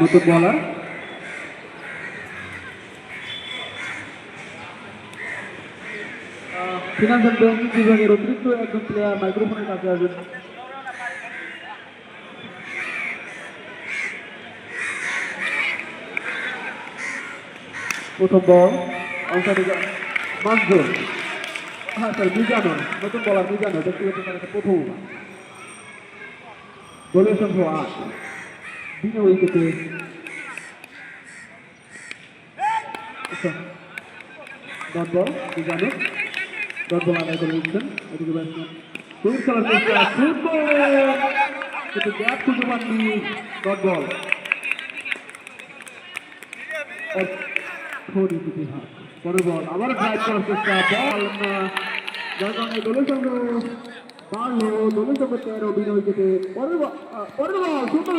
নতুন বলার finance and banking বিভাগের অতিরিক্ত একজন প্লেয়ার মাইক্রোফোনের কাছে আসবেন। প্রথম বল মাজদুর, হ্যাঁ স্যার মিজানুর, নতুন বলার মিজানুর, ব্যক্তিগত তার একটা প্রথম দলীয় সংখ্যা 8, বিনা উইকেটে dot ball Mizanur, dot ball আদায় করে দিচ্ছেন। এদিকে ব্যাটসম্যান শুরু খেলার চেষ্টা, কিন্তু গ্যাপ খুঁজে পাননি, ডট বল পরের বল আবার ড্রাইভ করার চেষ্টা, বল না, যার কারণে দলের সঙ্গে বাড়লো, দলের সঙ্গে 13 বিনা উইকেটে। পরের বল সুন্দর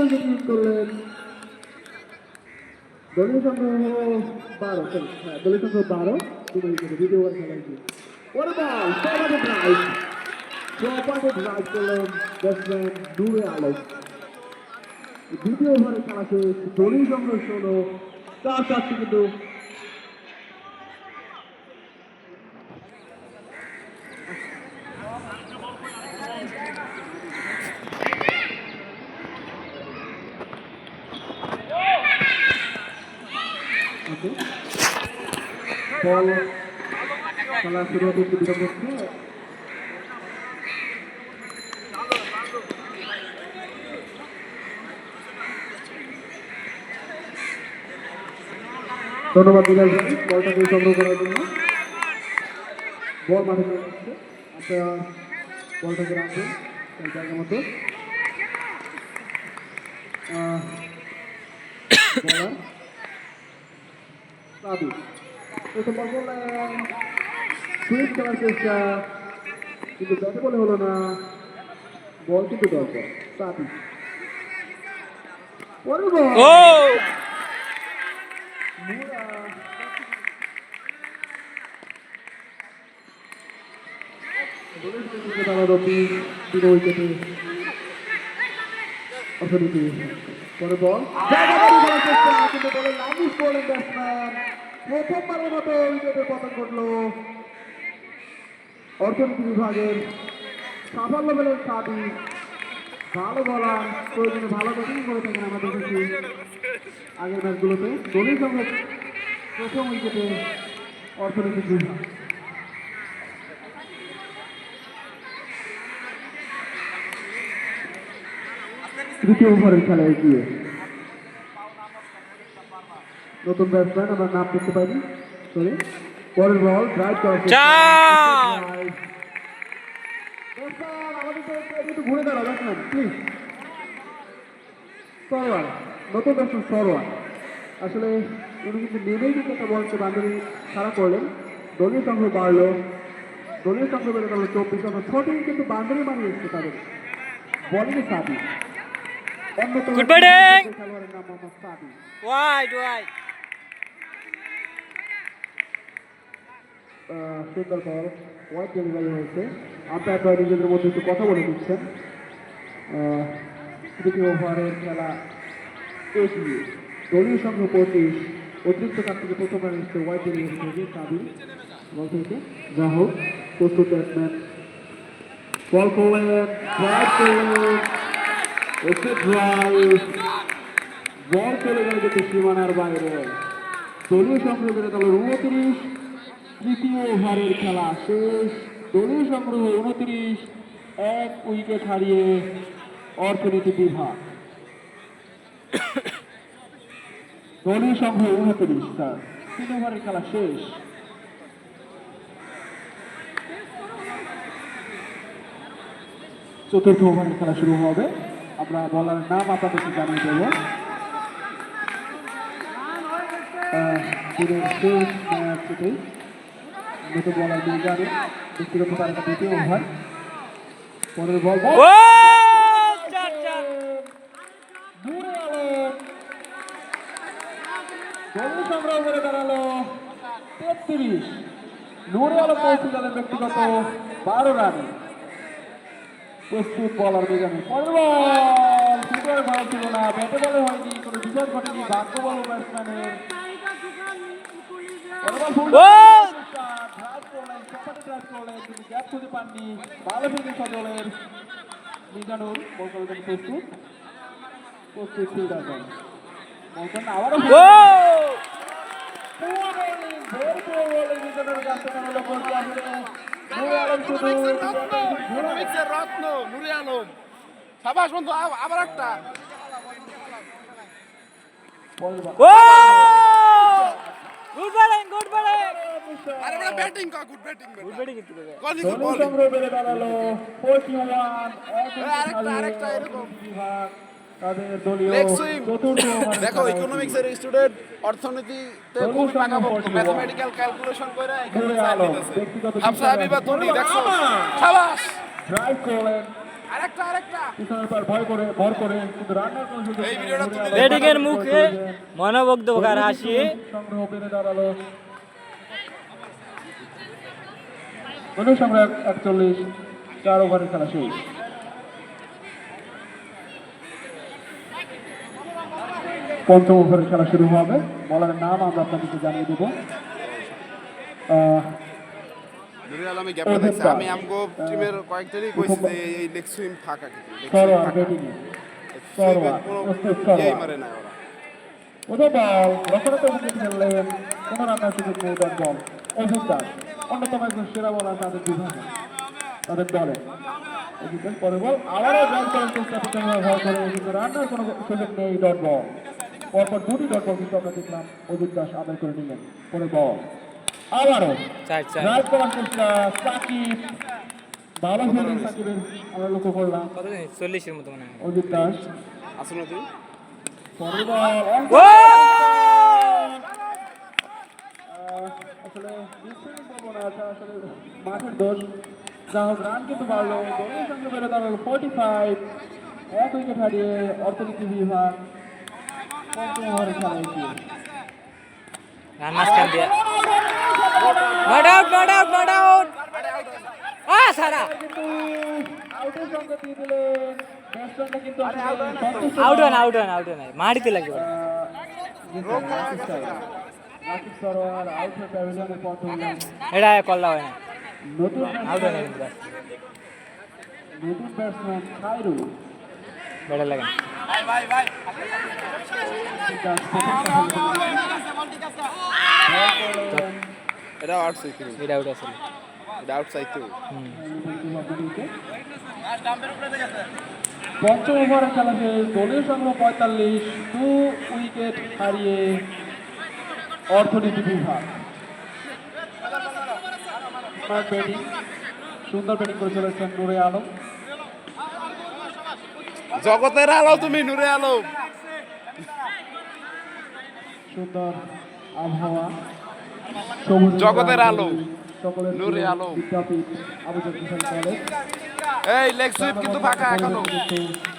উইকেট করলেন দলের সঙ্গে 12, হ্যাঁ দলের সঙ্গে 12 বিনা উইকেটে, দ্বিতীয় ওভার খেলায় গিয়ে পরের বল ড্রাইভ করলেন ব্যাটসম্যান নূরে আলম। দ্বিতীয় ওভারে খেলা শেষ, দলীয় সংগ্রহ 16, 4 কিন্তু বল খেলা শুরু হতে একটু বিলম্ব হচ্ছে। ধন্যবাদ বিলাল ভাই বলটাকে সংগ্রহ করার জন্য। বল মাঠে চলে যাচ্ছে, আপনার বলটাকে রাখবেন জায়গা মতো। প্রথম বল করলেন, সুইচ করার চেষ্টা, কিন্তু ব্যাটে বলে হলো না, বল কিন্তু দরকার সাবি। পরের বল পরে বল কিন্তু বলে লামিশ করলেন ব্যাটসম্যান, প্রথমবারের মতো উইকেটের পতন ঘটলো অর্থনীতি বিভাগের। সাফল্য পেলেন সাবি, ভালো বলার, প্রয়োজনে ভালো ব্যাটিং করে থাকেন আমরা দেখেছি আগের ম্যাচগুলোতে। দলের সঙ্গে প্রথম উইকেটে অর্থনীতি বিভাগ। তৃতীয় ওভারের খেলায় এগিয়ে নতুন ব্যাটসম্যান, আমরা নাম দেখতে পাইনি, সরি। পরের বল ড্রাইভ করার একটু ঘুরে দাঁড়া ব্যাটসম্যান প্লিজ। সরওয়ার, নতুন ব্যাটসম্যান সরওয়ার, আসলে উনি কিন্তু নেমেই কিন্তু একটা বলকে বান্ধবী খারাপ করলেন। দলীয় সংখ্যা বাড়লো, দলীয় সংখ্যা বেড়ে গেল 24, সঠিক কিন্তু বান্ধবী মানিয়ে এসছে তাদের বলিংয়ে সাবি। অন্যতম খেলোয়াড়ের নাম মোহাম্মদ সাবি। সুন্দর বল ওয়াইড ডেলিভারি হয়েছে, আম্পায়ার নিজেদের মধ্যে একটু কথা বলে দিচ্ছেন। তৃতীয় ওভারের খেলা এগিয়ে দলীয় সংখ্যা 25, অতিরিক্ত কাপ থেকে প্রথম রান এসছে ওয়াইড ডেলিভারি থেকে সাবি বল থেকে। যা হোক প্রস্তুত ব্যাটসম্যান বল করলেন, বল চলে গেল কিন্তু সীমানার বাইরে। দলীয় সংগ্রহ বেড়ে গেল 29, তৃতীয় ওভারের খেলা শেষ, দলীয় সংগ্রহ 29, 1 উইকেট হারিয়ে অর্থনীতি বিভাগ। দলীয় সংগ্রহ 29, স্যার 3 ওভারের খেলা শেষ। চতুর্থ ওভারের খেলা শুরু হবে, আমরা বলার নাম আপনাদেরকে জানিয়ে দেব। নতুন বলার মিজানুর, ব্যক্তিগত তার একটা দ্বিতীয় ওভার। পরের বল সংগ্রহ করে দাঁড়ালো 33, নূরে আলো পৌঁছে গেলেন ব্যক্তিগত 12 রানে। প্রস্তুত বলার মিজানুর, পরের বল না, ব্যাটে বলে হয়নি, কোনো বিপদ ঘটেনি, ভাগ্য বলো ব্যাটসম্যানের। ও ড্রাইভ করলেন, চপাটে ড্রাইভ করলেন, কিন্তু গ্যাপ খুঁজে পাননি। ভালো ফিল্ডিং সজলের। মিজানুর বল করার জন্য প্রস্তুত। প্রস্তুত ফিল্ডার দল। বলছেন আবারও ও ইকোনমিক্সের রত্ন নুরে আলম সাবাস বন্ধু আবার একটা ও গুড ব্যাটিং আরে বড় ব্যাটিং কা গুড ব্যাটিং গুড ব্যাটিং কিন্তু করে কলি ধোনি বল সংগ্রহ বেড়ে দাঁড়ালো 41 আরেকটা এরকম তাদের দলীয় লেগ সুইং চতুর্থ ওভারে দেখো ইকোনমিক্সের স্টুডেন্ট অর্থনীতিতে খুব পাকাপোক্ত ম্যাথমেটিক্যাল ক্যালকুলেশন করে এখানে নুরে চার আলম দিতেছে ব্যক্তিগত হাফসা হাবিবা তুলি দেখছো সাবাস ড্রাইভ করলেন আরেকটা পিছনের পর ভর করে কিন্তু রান্নার কোনো সুযোগ এই নেই। ভিডিওটা নুরে তুলে আলম ব্যাটিং এর মুখে মনোমুগ্ধকর হাসি সংগ্রহ বেড়ে দাঁড়ালো ধোনি সংগ্রহ 41 4 ওভারের খেলা শেষ পঞ্চম ওভারের খেলা শুরু হবে বলার নাম আমরা আপনাদেরকে জানিয়ে দেবো নুরে আলমে গ্যাপটা দেখছে আমি আমগো টিমের কয়েকজনই কইছি যে এই লেগ সুইং ফাঁকা কিন্তু লেগ সুইং সরোয়ার ফাঁকা ব্যাটিংয়ে সুইংয়ের সরোয়ার কোনো প্রস্তুত ইয়েই সরোয়ার মারে না ওরা ওদের বল রক্ষণাত্মক উইকেট খেললেন কোনো রান্নার সুযোগ নেই তার বল অভিজ্ঞান অন্যতম একজন সেরা বলার তাদের বিভাগে তাদের দলে অভিজ্ঞান পরে বল আবারও ড্রাইভ করার চেষ্টা পিছনে ভর করে কিন্তু রান্নার কোনো সুযোগ নেই ডট বল পরপর দুটি ডট বল কিন্তু আমরা দেখলাম অজিত দাস আদায় করে নিলেন পরে বল আবারও চার ড্রাইভ করার চেষ্টা সাকিব ভালো ফিল্ডিং সাকিবের আমরা লক্ষ্য করলাম কত 40 এর মতো মনে হয় অজিত দাস আসো না তুই পরে বল ও আসলে নিশ্চয়ই বলবো না এটা আসলে মাঠের দোষ যা হোক রান কিন্তু বাড়লো দলের সঙ্গে বেড়ে দাঁড়ালো 45 এক উইকেট হারিয়ে অর্থনীতি বিভাগ পঞ্চম ওভারে খেলা এগিয়ে রান মাস্টার দিয়া নট আউট সারা কিন্তু আউটের সঙ্গে দিয়ে দিলেন ব্যাটসম্যানটা কিন্তু আসলে সন্তুষ্ট আউট হয় মারিতে লাগবে রাকিব সরোয়ার আউট হয়ে প্যাভিলিয়নে পৌঁছলেন এটা কল্লা হয় না নতুন আউট হয় না কিন্তু ব্যাটসম্যান খায়রুল বেড়া লাগে না। এটা আউটসাইড কিন্তু এটা আউট আসলে এটা আউটসাইড তো পঞ্চম ওভারে খেলা শেষ দলীয় সংগ্রহ 45 2 উইকেট হারিয়ে অর্থনীতি বিভাগ ব্যাটিং সুন্দর ব্যাটিং করে চলেছেন নুরে আলম জগতের আলো তুমি নুরে আলম সুন্দর আবহাওয়া সবুজ জগতের আলো সকলের নূরে আলম। বিদ্যাপীঠ আবু জাফর কলেজ এই লেগ সুইপ কিন্তু ফাঁকা এখনো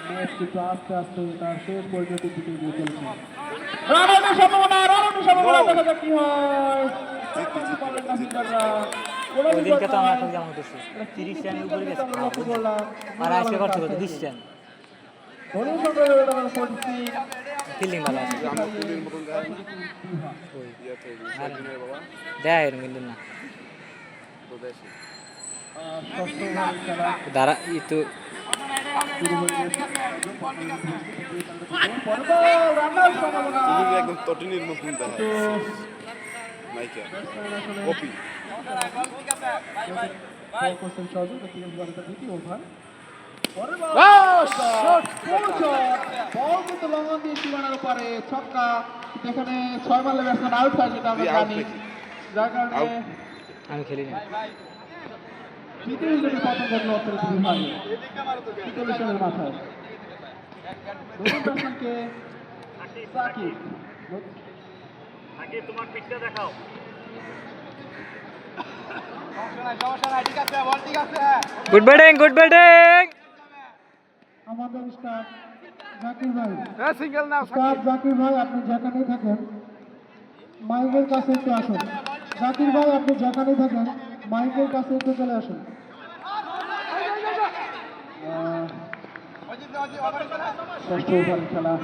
ম্যাচ কিন্তু আস্তে আস্তে তার শেষ পরিণতির দিকে এগিয়ে চলছে রানের সম্ভাবনা দেখা যাক কি হয় পারলেন না ফিল্ডাররা। কোনো ওদিনকে তো বিপদ আমরা নয়। এখন যেমন হতেছি 30 রানের উপরে গেছে আমরা লক্ষ্য করলাম। আর আজকে করতে কত 20 রান ধোনির সঙ্গে রয়ে গেল 46 ফিল্ডিং ভালো আছে আমার কুলির মতন দেয় ওই ইয়াতে সাইদিনের বাবা দেয় এরকম কিন্তু না তো দেশে ষষ্ঠ ওভারের খেলা দাঁড়া ই তো শুরু হয়ে গেছে। পরে বল, রান্নার সম্ভাবনা। কুলির একদম তটিনীর মতন দেয় তো নাইকা ব্যাটসম্যান আসলে কপি বল করছেন সজল, ব্যক্তিগত বলে তার দ্বিতীয় ওভার। পরে বল, full shot, বল কিন্তু লঙ্ঘন দিয়ে সীমানার উপরে ছক্কা। যেখানে 6 মারলে ব্যাটসম্যান আউট হয় যেটা আমরা দিয়ে out জানি। নাকি? যার কারণে Out? আমি খেলি না তৃতীয় উইকেটে পতন ঘটল অর্থনীতি বিভাগে 43 রানের মাথায়। নতুন ব্যাটসম্যানকে সাকিব গুড ব্যাটিং আমাদের স্টাফ জাকির ভাই সিঙ্গেল নাও স্টাফ জাকির ভাই আপনি যেখানেই থাকেন মাইকের কাছে একটু আসুন জাকির ভাই আপনি যেখানেই থাকেন মাইকের কাছে একটু চলে আসুন ষষ্ঠ ওভারের খেলা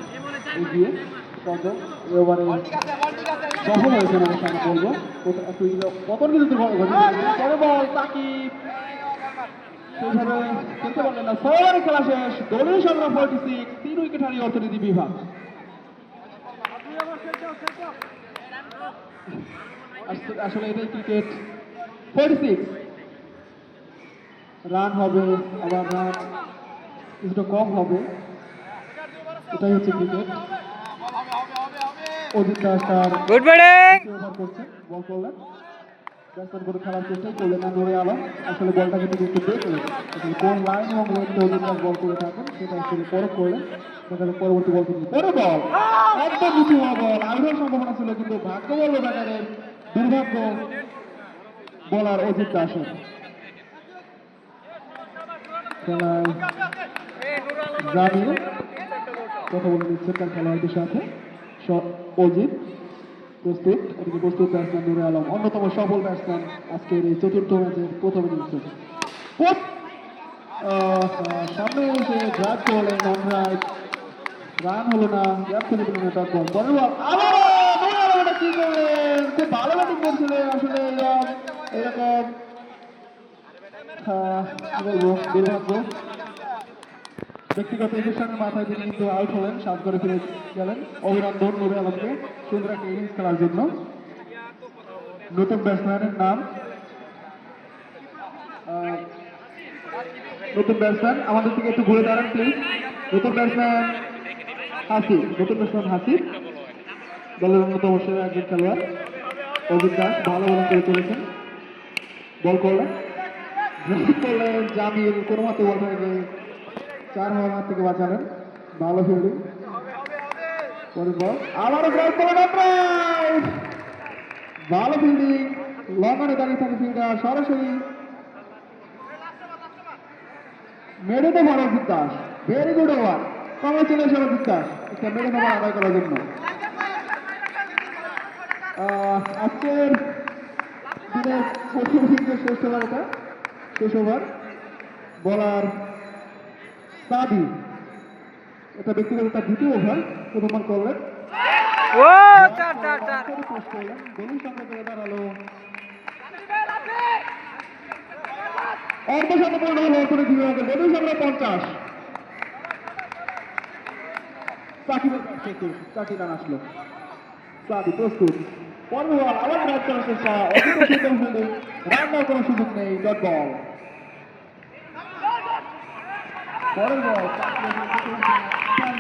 এগিয়ে তবে এই ওভারে সফল হয়েছে আমাদের সামনে বলবো পতন কিন্তু পরে বল তাকিব সেইভাবে খেলতে পারলেন না। 4 খেলা শেষ, দলীয় সংগ্রাম 46, 3 উইকেট হারিয়ে অর্থনীতি বিভাগ। আসলে এটাই ক্রিকেট। 46 রান হবে, আবার রান কিছুটা কম হবে, এটাই হচ্ছে ক্রিকেট। অজিত দাস তার গুড ব্যাটিং ওভার করছেন, বল করলেন, ব্যাটসম্যান করে খেলার চেষ্টাই করলেন না নুরে আলম। আসলে বলটাকে তিনি একটু দেখলেন, আসলে কোন লাইন এবং লেনতে অজিত দাস বল করে থাকেন সেটা আসলে পরখ করলেন। সেখানে পরবর্তী বল তিনি পরে বল একদম নিচু হওয়া বল, আউটের সম্ভাবনা ছিল কিন্তু ভাগ্য বলল ব্যাটারের, দুর্ভাগ্য বলার অজিত দাসের। খেলায় জামিল কথা বলে নিচ্ছেন তার খেলোয়াড়দের সাথে। অজিত প্রস্তুত, এদিকে প্রস্তুত ব্যাটসম্যান নুরে আলম, অন্যতম সফল ব্যাটসম্যান আজকের এই চতুর্থ ম্যাচের প্রথম ইনিংসে। সামনে এসে ড্রাইভ করলেন অন রাইট, রান হলো না, গ্যাপ থেকে দিলেন না তারপর পরের বল আবার নুরে আলম এটা কি করলেন, খুব ভালো ব্যাটিং করছিলেন আসলে এরকম কি বলবো দুর্ভাগ্য। ব্যক্তিগত ইমোশনের মাথায় তিনি কিন্তু আউট হলেন, সাত করে ফিরে গেলেন। অভিনন্দন নুরে আলমকে সুন্দর একটা ইনিংস খেলার জন্য। নতুন ব্যাটসম্যানের নাম নতুন ব্যাটসম্যান আমাদের থেকে একটু ঘুরে দাঁড়ান প্লিজ। নতুন ব্যাটসম্যান হাসিব, নতুন ব্যাটসম্যান হাসিব দলের অন্যতম সেরা একজন খেলোয়াড়। অজিত দাস ভালো বোলিং করে চলেছেন, বল করলেন জামিল কোনো মতে বলটাকে 4 হওয়ার হাত থেকে বাঁচালেন, ভালো ফিল্ডিং। পরের বল আবারও ড্রাইভ করলেন, ভালো ফিল্ডিং, লং অনে দাঁড়িয়ে থাকে ফিল্ডার, সরাসরি মেরে তো বড় Ajit Das, very good over, congratulation Ajit Das একটা মেরে ওভার আদায় করার জন্য। আজকের দিনের প্রথম ইনিংসের শেষ ওভার, এটা শেষ ওভার। বলার সাদি, এটা ব্যক্তিগত তার দ্বিতীয় ওভার, প্রথমবার করলেন ও চার চার চার পোস্ট করলেন, বোলিং সংগ্রহ করে দাঁড়ালো অর্ধশতপূর্ণ হল অর্থনীতি বিভাগের বোলিং সংগ্রহ 50। সাকিবের কাছ থেকে 4টি রান আসলো, সাদি প্রস্তুত, পরের বল আবার ব্যাট করার চেষ্টা, অধিক সুন্দর ফিল্ডিং, রান দেওয়ার কোনো সুযোগ নেই, ডট বল। পরের বল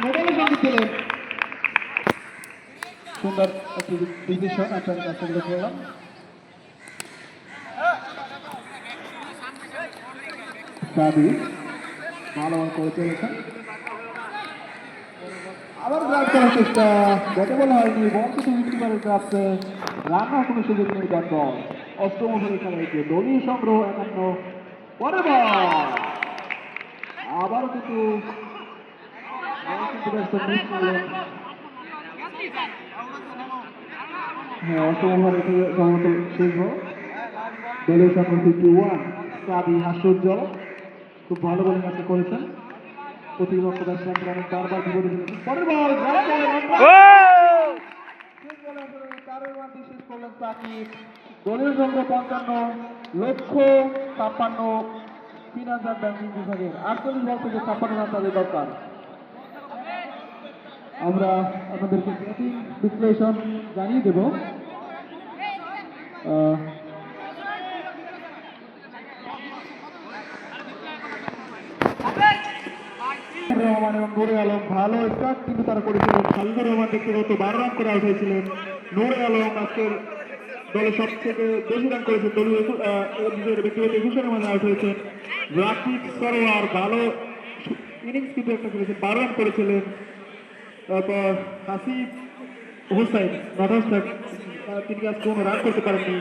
মোবাইলের সঙ্গে ছিলেন, সুন্দর একটি ডিসিশন আপনার কাছে করলাম। সাদি ভালো বল করে চলেছেন, আবার ব্যাট করার চেষ্টা, ব্যাটে বল হয়নি, বল কিন্তু উইকেট প্রাপ্তে, রান হওয়ার কোনো সুযোগ নেই, ডট বল। অষ্টম ওভারের খেলা হয়েছে, দলীয় সংগ্রহ 51। পরের বল আবারও কিন্তু মিস করলেন। হ্যাঁ, অষ্টম ওভারে সম্ভবত শেষ বল, দলীয় সংগ্রহ 51। সাদি হাস্যোজ্জ্বল, খুব ভালো বোলিং আজকে করেছেন, প্রতিপক্ষ ব্যাটসম্যানকে অনেক বারবার বিপদে ফেলেছেন। পরের বল শেষ করলেন তাকিব, দলীয় সংগ্রহ 55, লক্ষ্য 56 ফিনান্স অ্যান্ড ব্যাংকিং বিভাগের। 48 বল থেকে 56 রান তাদের দরকার। আমরা আপনাদেরকে ব্যাটিং বিশ্লেষণ জানিয়ে দেব। রহমান এবং নুরে আলম ভালো স্টার্ট কিন্তু তারা করেছিলেন। খালিদুর রহমান ব্যক্তিগত 12 রান করে আউট হয়েছিলেন। নুরে আলম আজকের দলের সব থেকে বেশি রান করেছেন, দলীয় নিজের ব্যক্তিগত 21 রানের মাঝে আউট হয়েছেন। রাকিব সরোয়ার ভালো ইনিংস কিন্তু একটা করেছেন, 12 রান করেছিলেন। তারপর হাসিব হোসাইন নটস্টাক, তিনি আজ কোনো রান করতে পারেননি।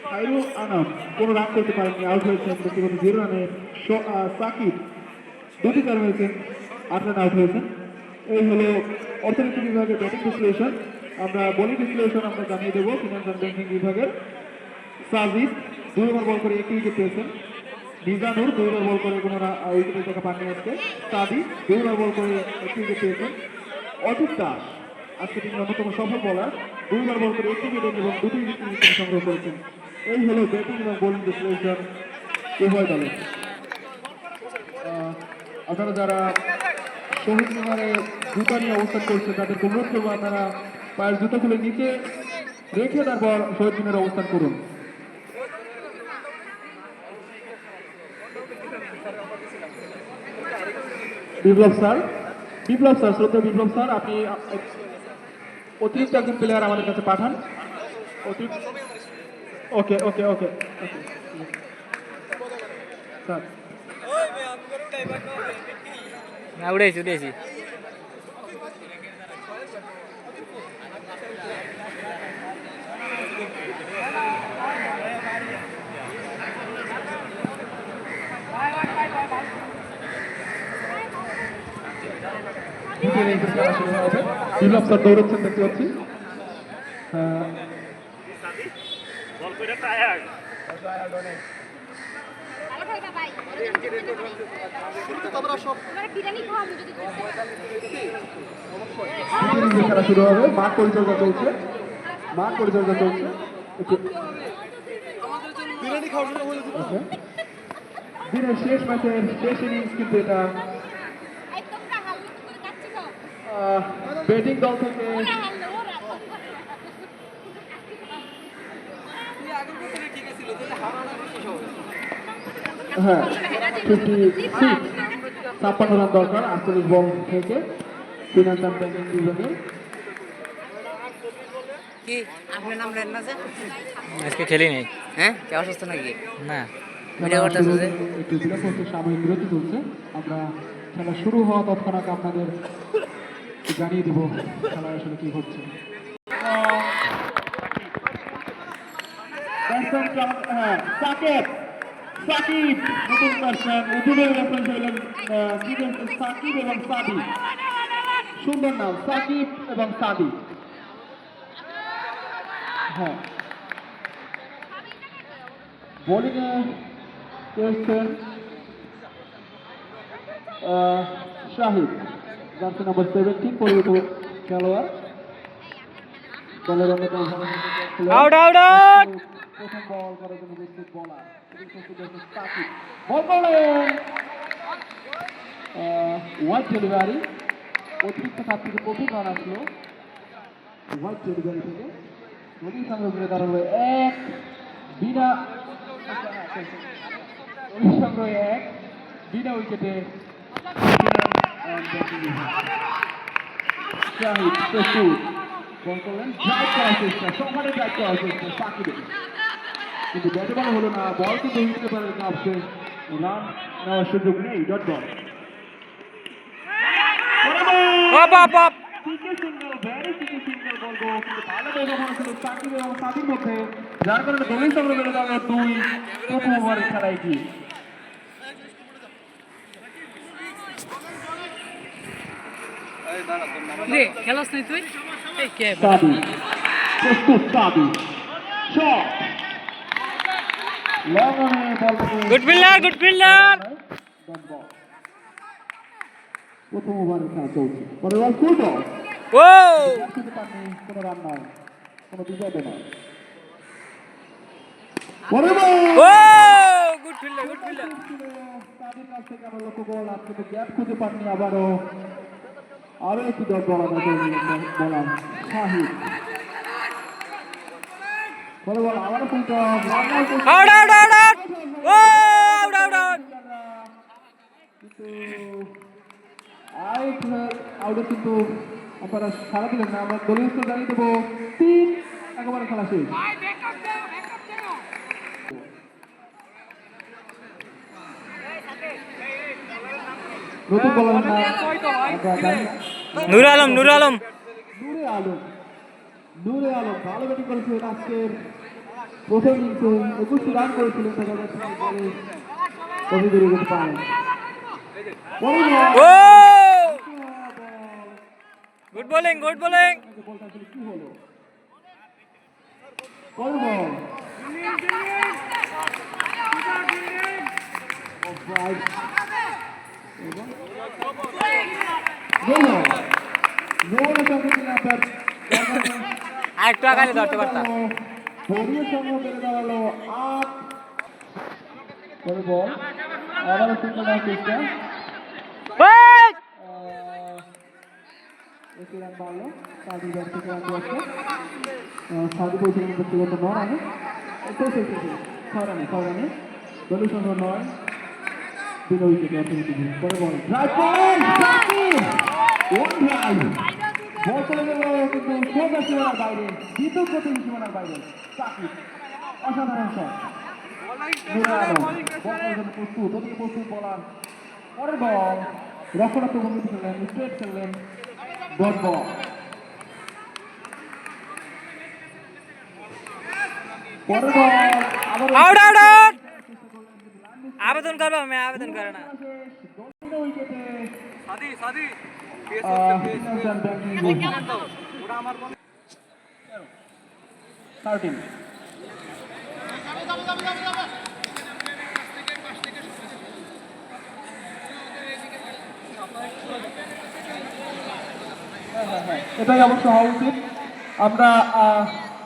খাইরুল আনাম কোনো রান করতে পারেননি, আউট হয়েছেন ব্যক্তিগত 0 রানে। সাকিব 2টি চার হয়েছেন, 8 রান আউট হয়েছেন। এই হলো অর্থনীতি বিভাগের ব্যাটিং বিশ্লেষণ। আমরা বোলিং বিশ্লেষণ আমরা জানিয়ে দেবো ফিনান্স অ্যান্ড ব্যাংকিং বিভাগের। সাজিদ 2 ওভার বল করে 1 উইকেট পেয়েছেন। নিজানুর 2বার বল করে কোনো উইকেটের টাকা পাননি আজকে। সাদি 2বার বল করে একটি উইকেট পেয়েছেন। অজিত দাস আজকে তিনি অন্যতম সফল বোলার, 2বার বল করে একটি উইকেট এবং 2টি উইকেট তিনি সংগ্রহ করেছেন। এই হলো ব্যাটিং এবং বোলিং বিশ্লেষণ উভয় দলের। আপনারা যারা শহীদ মিনারে জুতা নিয়ে অবস্থান করছেন তাদেরকে অনুরোধ করবো আপনারা পায়ের জুতো খুলে নিচে রেখে তারপর শহীদ মিনারে অবস্থান করুন। বিপ্লব স্যার, শ্রদ্ধা বিপ্লব স্যার, আপনি অতিরিক্ত একজন প্লেয়ার আমাদের কাছে পাঠান। ওকে ওকে ওকে স্যার। না উড়েছি উড়েছি বিপ্লব স্যার দৌড়চ্ছেন দেখতে পাচ্ছি। খেলা শুরু হবে, মাঠ পরিচর্যা চলছে। দিনের শেষ ম্যাচের শেষ ইনিংস কিন্তু এটা। ব্যাটিং দল থেকে হ্যাঁ 56 রান দরকার 48 বল থেকে ফিনান্স অ্যান্ড ব্যাংকিং বিভাগে। কি আপনার নাম রেন না যে? আজকে খেলি নেই। হ্যাঁ কে অসুস্থ নাকি? না ভিডিও করতেছে যে? একটু বিরতি হচ্ছে, সাময়িক বিরতি চলছে। আমরা খেলা শুরু হওয়া তৎক্ষণাৎ আপনাদের জানিয়ে দেব খেলা আসলে কি হচ্ছে। সাকিব নতুন ব্যাটসম্যান, উদ্বোধনের ব্যাটসম্যান হলেন সাকিব এবং সাদি। সুন্দর নাম, সাকিব এবং সাদি। হ্যাঁ, বোলিংয়ে খেলছেন শাহিদ, জার্সি নম্বর 17 পরিচিত খেলোয়াড়, দলের অন্যতম আউট আউট আউট প্রথম বল করার জন্য প্রস্তুত বোলার সাকিব। বল করলেন হোয়াইট ডেলিভারি, অতিরিক্ত 7 থেকে প্রথম রান আসলো হোয়াইট ডেলিভারি থেকে। নদীর সংগ্রহ করে দাঁড়ালো এক, বিনা সংগ্রহ এক, বিনা উইকেটে শাহিদ প্রস্তুত। বল করলেন, ড্রাইভ করার চেষ্টা, সমানে ড্রাইভ করার চেষ্টা সাকিবের, কিন্তু ব্যাটে বল হলো না। বল কিন্তু উইকেটে পারেন কাপছে, রান নেওয়ার সুযোগ নেই। ডট বল অপ অপ অপ সাকিব এবং সাদির মধ্যে, যার কারণে দলের সংগ্রহ বেড়ে যাবে 2 প্রথম ওভারের খেলায়। কি রে খেলাস নাই তুই? এই কে? সাদি প্রস্তুত, সাদি শট লং অনে, বল গুড ফিল্ডার প্রথম ওভারের খেলা চলছে। পরে বল ফুল বল, ও কোনো রান নয়, কোনো বিজয় নয়। পরে বল ও গুড ফিল্ডার তাদের কাছ থেকে আমরা লক্ষ্য করলাম, কিন্তু গ্যাপ খুঁজে পাননি। আরো একটি দল বলার শাহিদ। পরে বল আবারও কিন্তু আউট আউট আউট আউট ও আউট আউট আউট আউটে কিন্তু আপনারা সারা দিলেন না। আমরা দলীয় স্তর জানিয়ে দেবো 3, একেবারে খেলা শেষ। নতুন বলার নাম নূর আলম নূরে আলম ভালো ব্যাটিং করেছিলেন আজকের প্রথম ইনিংসে, 21 রান করেছিলেন। অভিযোগ করতে পারেন। ও গুড বোলিং কি হলো? অফসাইড এবং গোল গোলের সঙ্গে আপনার আরেকটু আগালে ধরতে পারতাম। দলীয় সংগ্রহ করে দাঁড়ালো 8 করে বল আবারও সিঙ্গেল রান চেষ্টা একটি রান বাড়লো সাদি ব্যাট থেকে রান দিয়েছে সাদি পৌঁছানো ব্যক্তিগত 9 রানে 6 রানে দলীয় সংগ্রহ 9 3 উইকেটে অর্থনীতি পরে বল ড্রাইভ করেন ওয়ান ড্রাইভ বল চলে গেল কিন্তু সোজা সীমানার বাইরে দ্বিতীয় প্রতি সীমানার বাইরে সাকিব অসাধারণ শট প্রস্তুত ওদিকে প্রস্তুত বলার পরের বল রক্ষণাত্মক ভঙ্গিতে খেললেন স্ট্রেট খেললেন ডট বল পরের বল আউট আউট আউট আবেদন করবো আমি আবেদন করে না উইকেটে সাদি সাদি এটাই অবশ্য হওয়া উচিত আমরা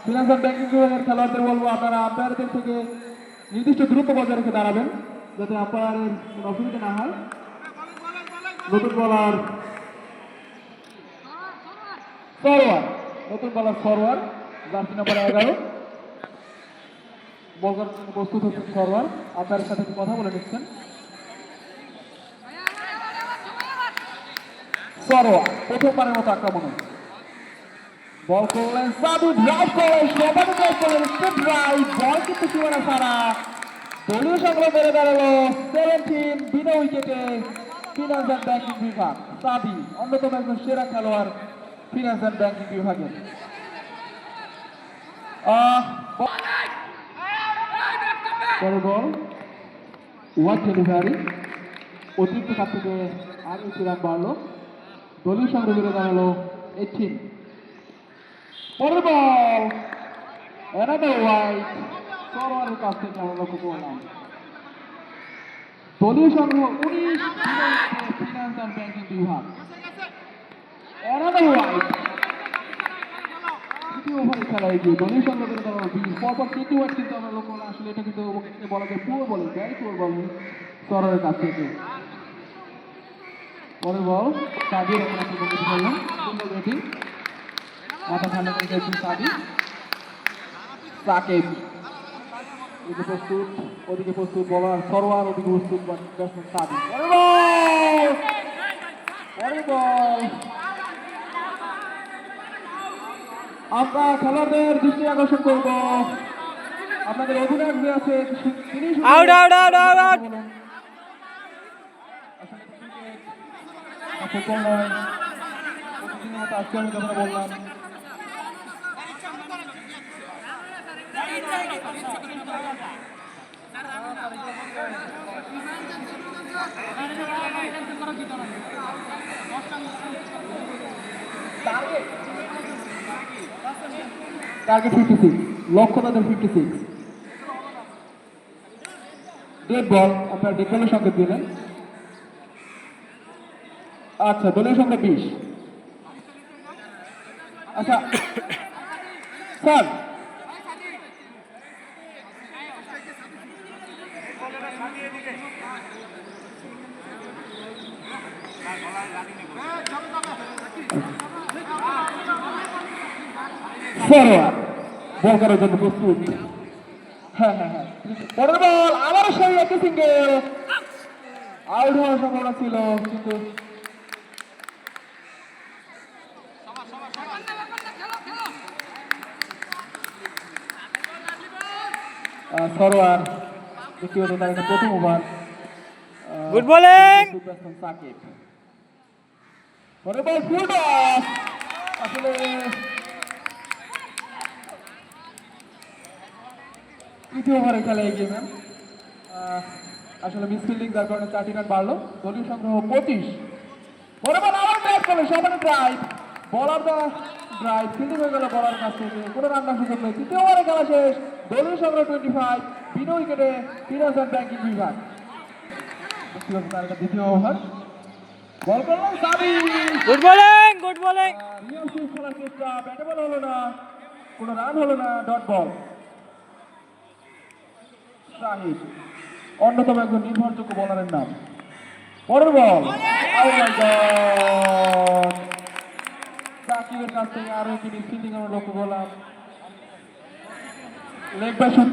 ফিনান্সিয়াল ব্যাংকিং বিভাগের খেলোয়াড়দের বলবো আপনারা আম্পায়ারদের থেকে নির্দিষ্ট দূরত্ব বজায় রেখে দাঁড়াবেন যাতে আম্পায়ারের কোনো অসুবিধা না হয় নতুন বলার ফরওয়ার্ড নতুন বলার ফরওয়ার্ড জার্সি নাম্বার 11 বল করার জন্য প্রস্তুত হচ্ছেন ফরওয়ার্ড আপনার সাথে কথা বলে নিচ্ছেন ফরওয়ার্ড প্রথমবারের মতো আক্রমণ বল করলেন সাদু ড্রাইভ করলেন সবাই ড্রাইভ করলেন স্ট্রেট ড্রাইভ বল কিন্তু সীমানা ছাড়া দলীয় সংগ্রহ বেড়ে দাঁড়ালো 17 বিনা উইকেটে ফিনান্সিয়াল ব্যাংকিং বিভাগ সাদি অন্যতম একজন সেরা খেলোয়াড় ফিনান্সিয়াল ব্যাংকিং বিভাগের পরের বল ওয়াইড ডেলিভারি অতিরিক্ত কাপ থেকে আর একটি রান বাড়লো দলীয় সংগ্রহ বেড়ে দাঁড়ালো 18 পরের বল অ্যানাদার ওয়াইড ফরওয়ার্ডের কাছ থেকে আমরা লক্ষ্য করলাম দলীয় সংগ্রহ 19 ফিনান্সিয়াল ব্যাংকিং বিভাগ অ্যানাদার ওয়াইড তৃতীয় ওভারে খেলা এগিয়ে দলীয় সংগ্রহ করে দেওয়া 20 পরপর 3টি ওয়াইড কিন্তু আমরা লক্ষ্য করলাম আসলে এটা কিন্তু বলা যায় পুরো বলিং ভ্যারি পুরো বলিং ফরওয়ার্ডের কাছ থেকে পরের বল সাদির এখন আপনি বলতে পারলেন সুন্দর ব্যাটিং মাথা ঠান্ডা করে খেলছেন সাদি সাকিব এদিকে প্রস্তুত ওদিকে প্রস্তুত বলার ফরওয়ার্ড ওদিকে প্রস্তুত ব্যাটসম্যান সাদি পরের বল আমরা খেলোয়াড়দের দৃষ্টি আকর্ষণ করব আপনাদের অধিনায়ক যে আছে তিনি out out out out out football নয় প্রতিদিনের মতো আজকে আমি কথা বললাম টার্গেট 56 লক্ষ্য তাদের 56 ডেড বল আপনার ডেড বলের সংকেত দিলেন আচ্ছা দলীয় সংখ্যা 20 আচ্ছা স্যার ফরওয়ার্ড বল করার জন্য প্রস্তুত হ্যাঁ পরের বল আবারও সেই একই সিঙ্গেল আউট হওয়ার সম্ভাবনা ছিল কিন্তু ফরওয়ার্ড ব্যক্তিগত তার একটা প্রথম ওভার গুড বোলিং সাকিব পরের বল ফুল অফ আসলে তৃতীয় ওভারে খেলা এগিয়ে ম্যাম আসলে মিসফিল্ডিং যার কারণে 4টি রান বাড়লো দলীয় সংগ্রহ 25 পরে বল আবার ড্রাইভ করলো সবাই ড্রাইভ বলার দা ড্রাইভ ফিল্ডিং হয়ে গেল বলার কাছ থেকে কোনো রান না সুযোগ নেই তৃতীয় ওভারে খেলা শেষ দলীয় সংগ্রহ 25 বিনা উইকেটে ফিনান্সিয়াল ব্যাংকিং বিভাগ ব্যক্তিগত তার এটা দ্বিতীয় ওভার। বল করলেন সাবি। Good bowling, good bowling. নিয়ম সুইচ করার চেষ্টা, ব্যাটে বল হলো না, কোনো রান হলো না, ডট বল। শাহিদ অন্যতম একজন নির্ভরযোগ্য বোলারের নাম। পরের বল, oh my God! সাকিবের কাছ থেকে আরো একটি ফিল্ডিং আমরা লক্ষ্য করলাম। Leg by shoot.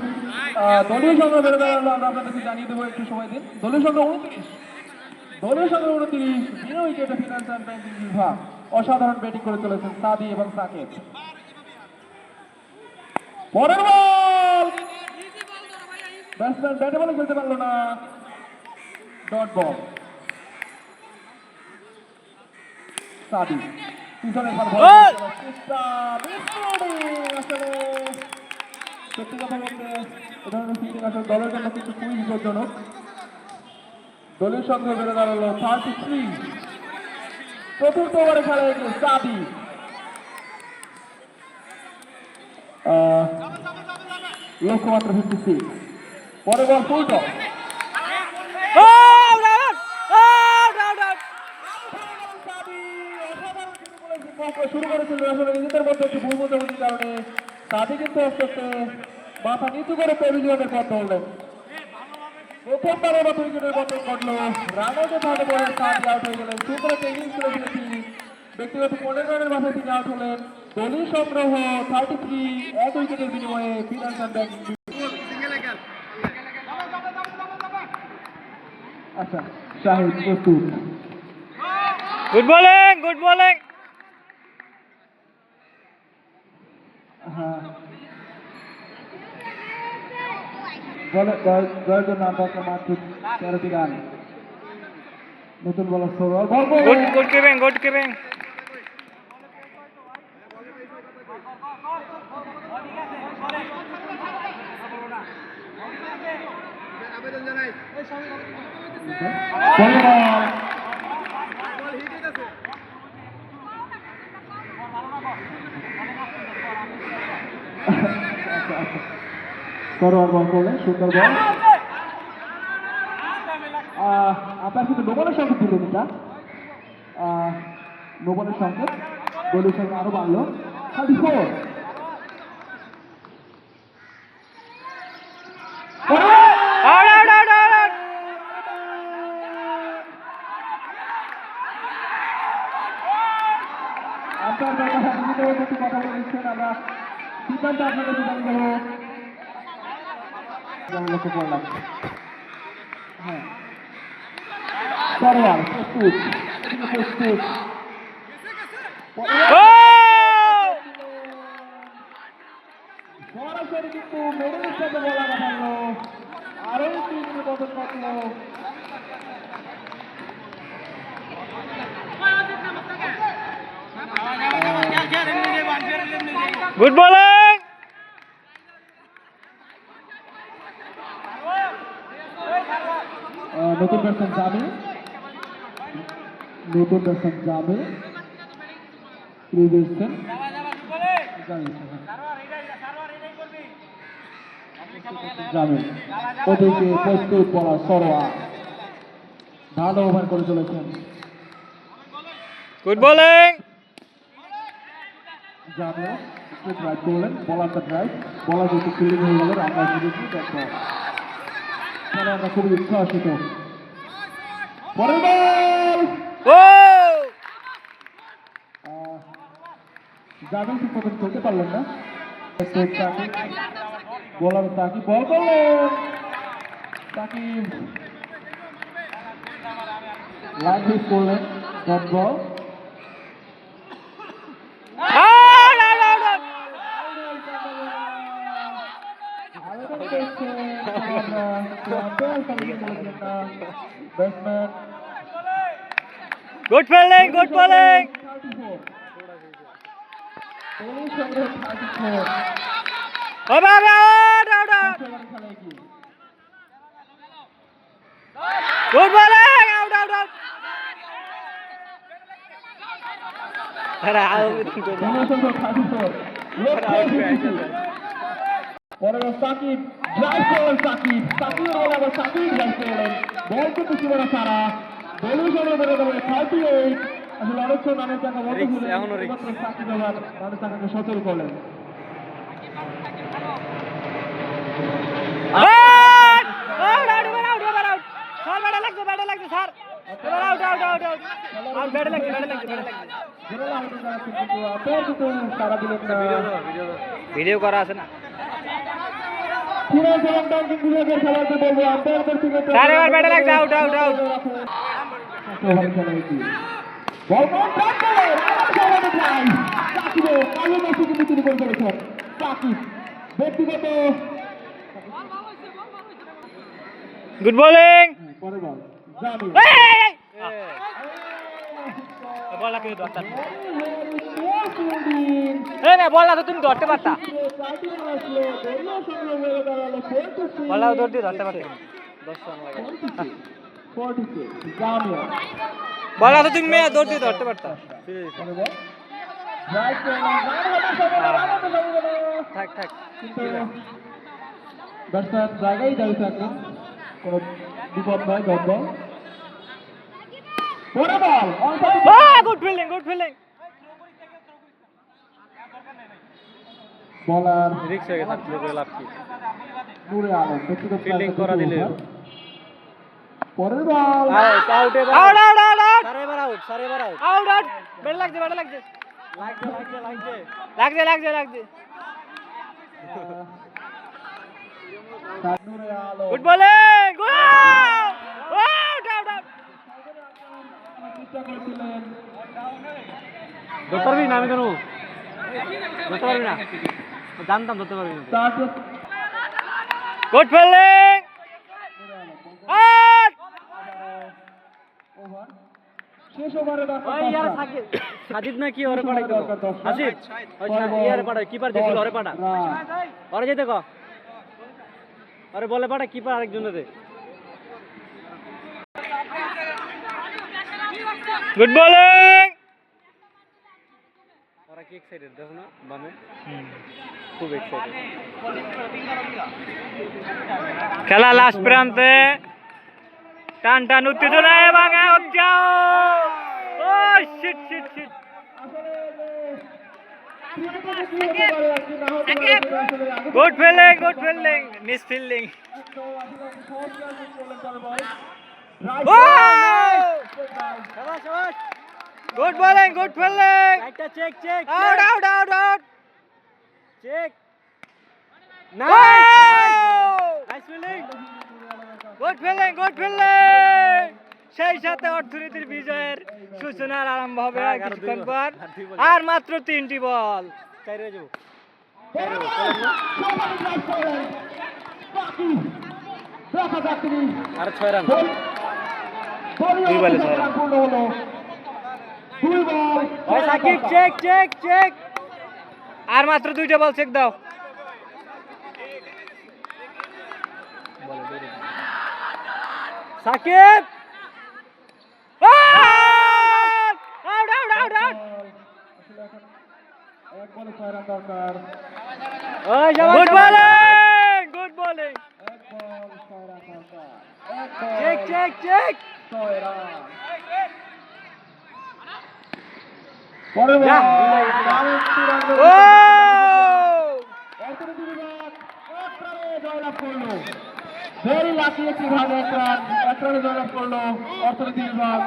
দলীয় সংখ্যা বেড়ে দাঁড়ালো, আমরা আপনাদেরকে জানিয়ে দেবো, একটু সময় দিন। দলীয় সংখ্যা 29, দলীয় সংখ্যা 29, বিনা উইকেটে ফিনান্স অ্যান্ড ব্যাংকিং বিভাগ অসাধারণ ব্যাটিং করে চলেছেন সাদি এবং সাকিব। পরের বল, ব্যাটসম্যান ব্যাটে বলে খেলতে পারলো না, ডট বল। সাদি পিছনের বল গোল! চেষ্টা, মিস ফিল্ডিং। আসলে সত্যি কথা বলতে এ ধরনের ফিল্ডিং আসলে দলের জন্য কিন্তু খুবই বিপজ্জনক। দলীয় সংখ্যা বেড়ে দাঁড়ালো 33। চতুর্থ ওভারে খেলা এগিয়ে সাদি। লক্ষ্যমাত্র 56। পরে ball full toss. Out, out, out, out, out. শুরু করেছিল আসলে নিজেদের মধ্যে একটু ভুল বোঝাবুঝির কারণে সাদি কিন্তু আস্তে আস্তে মাথা নিচু করে প্যাভিলিয়নের পথ ধরলেন। প্রথমবারের মতো উইকেটের পতন ঘটলো, রান আউটে থাকা পরে সাদি আউট হয়ে গেলেন। সুন্দর একটা ইনিংস করেছিলেন তিনি, ব্যক্তিগত 15 রানের মাথায় তিনি আউট হলেন। দলীয় সংগ্রহ 33, এক উইকেটের বিনিময়ে ফিনান্স অ্যান্ড ব্যাংকিং। আচ্ছা, শাহিদ প্রস্তুত। Good bowling, good bowling. হ্যাঁ, বলে জয়ের জন্য আন্তর্জাতিক মাত্র 13টি রান। নতুন বলার Sarwar ball good, good keeping, good keeping. Sarwar ball করলেন, সুন্দর বল। আপনার কিন্তু নোবলের সংকেত দিলেন এটা, নোবলের সংকেত। দলীয় সংখ্যা আরো বাড়লো 34। Out, out, out, out. আপনার একটু কথা বলে দিচ্ছেন, আমরা সিদ্ধান্ত আপনার কাছে জানিয়ে দেবো। লক্ষ্য করলাম, হ্যাঁ, সরোয়ার প্রস্তুত, প্রস্তুত। সরাসরি কিন্তু মেডেলের সাথে বলা পাঠালো, আরো তিনটি বদল ঘটল। Good bowling. নতুন ব্যাটসম্যান যাবে, নতুন ব্যাটসম্যান যাবে, যাবে ওদিকে প্রস্তুত বলা সরোয়ার ভালো ওভার করে চলেছেন। Good bowling. যাবে একটু ড্রাইভ করলেন, বলারটা ড্রাইভ, বলার একটু ফিল্ডিং হয়ে গেল, আমরা বুঝেছি তারপর আমরা খুবই উচ্ছ্বাসিত। পরের বল যাবেন, ঠিক মতন খেলতে পারলেন না। বলার সাকিব বল করলেন, সাকিব লাইন হিট করলেন, dot ball. Batsman good fielding, good bowling. 34 out, out, out, out. Good bowling, out, out, out. আরে আউট। পরে সাকিব ড্রাইভ করলেন, সাকিবের বলে আবার সাকিব ড্রাইভ করলেন, বল কিন্তু ছিল না সারা, দলীয় সরে বেড়ে গেল 38। আসলে অনেকক্ষণ রানের চাকা বন্ধ ছিল, সাকিব এবার রানের চাকাকে সচল করলেন। ভিডিও করা আছে না স্যার, এবার ব্যাটে লাগছে, আউট আউট আউট। ব্যক্তিগত গুড বোলিং। পরে বল জামিল বল লাগতে ধরতে এই না, বল লাগতো তুমি ধরতে পারতা, বল লাগতো ধরতে ধরতে পারতে, বল লাগতো তুমি ধরতে ধরতে পারতা। থাক থাক, ব্যাটসম্যান জায়গায় দাঁড়িয়ে থাকলেন, কোনো বিপদ নয়, দ্বন্দ্ব। পরে বল গুড ফিল্ডিং, গুড ফিল্ডিং। বলার রিক্স হয়ে গেছে, আপনি করে লাভ কি? নূরে আলম ব্যক্তিগত ফিল্ডিং করা দিলে পরের ball out out out out out, সারে এবার আউট, সারে এবার আউট, আউট আউট। ব্যাট লাগছে, ব্যাট লাগছে, লাগছে লাগছে লাগছে লাগছে লাগছে। Nure Alam good bowling, good out out out. চেষ্টা করছিলেন, ধরতে পারবি না? আমি কেন ধরতে পারবি না? জানতাম ধরতে পারবি না। Good fielding, out. ওভার শেষ ওভারে দরকার ওই ইয়ার সাজিদ না কি ওরে পাঠাই দেবো, আসিফ ওই ইয়ারে পাঠাই, কিপার দিছিল ওরে পাঠা, ওরে যেতে কো, আরে বলে পাঠা কিপার আরেকজন দে। Good bowling. ওরা কি এক্সাইটেড দেখো না বামে, খুব এক্সাইটেড। খেলা লাস্ট প্রান্তে, টান টান উত্তেজনা এবং আউট যাও। Oh shit shit shit. Good fielding, good fielding, miss fielding. Good bowling, good fielding. একটা check check, out out out out, check. Nice fielding, good fielding, good fielding. সেই সাথে অর্থনীতির বিজয়ের সূচনার আরম্ভ হবে আর কিছুক্ষণ পর। আর মাত্র 3টি বল, চাইরে যাবো। আর 6 রান, 2 বলে 6 রান। ওই সাকিব চেক চেক চেক, আর মাত্র 2টা বল, চেক দাও। Shakib out out out out. এক বলে 6 রান দরকার, গুড বোলিং, গুড বোলিং। এক বল 6 রান দরকার, চেক চেক চেক। 6 রান। পরে বল ও অর্থনীতি বিভাগ 1 রানে জয়লাভ করলো, ভেরি লাকি একটি ভাগ, 1 রানে জয়লাভ করলো অর্থনীতি বিভাগ।